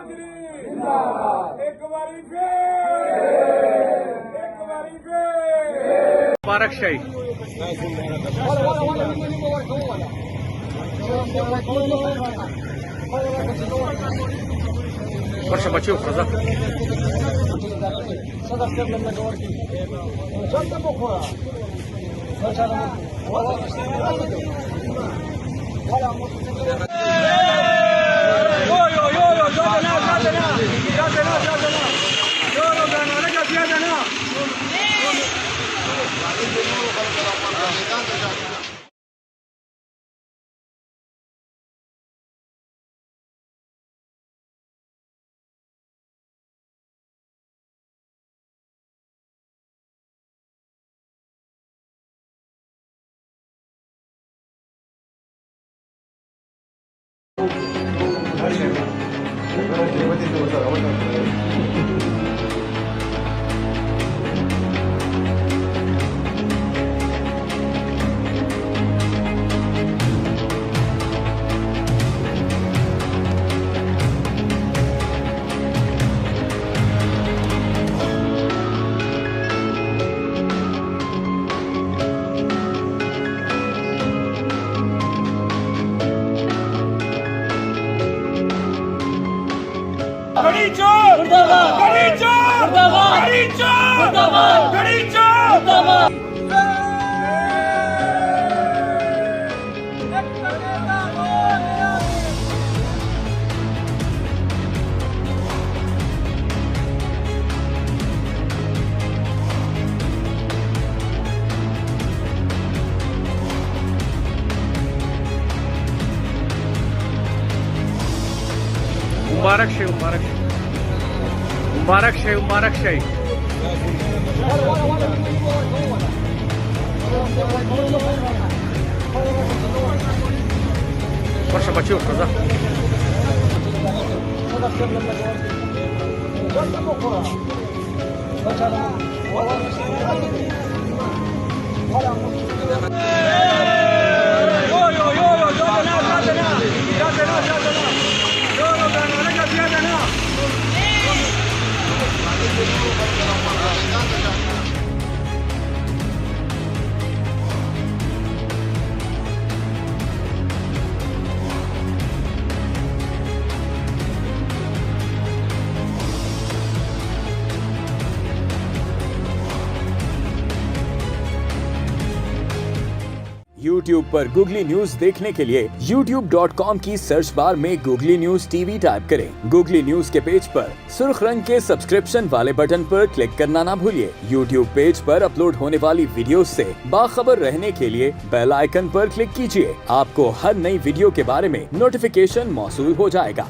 केजरी जिंदाबाद। एक बारी फिर मुबारकशाही। Proszę Maciu, proszę. कड़ी चोर मुर्दाबाद, कड़ी चोर मुर्दाबाद, कड़ी चोर मुर्दाबाद, कड़ी चोर मुर्दाबाद। मुबारकशाही, मुबारकशाही, मुबारकशाही, मुबारकशाही। Proszę Maciu, proszę. YouTube पर गूगली न्यूज देखने के लिए youtube.com की सर्च बार में गूगली न्यूज टीवी टाइप करें। गूगली न्यूज के पेज पर सुर्ख रंग के सब्सक्रिप्शन वाले बटन पर क्लिक करना ना भूलिए। YouTube पेज पर अपलोड होने वाली वीडियोस से बाखबर रहने के लिए बेल आइकन पर क्लिक कीजिए। आपको हर नई वीडियो के बारे में नोटिफिकेशन मौसूल हो जाएगा।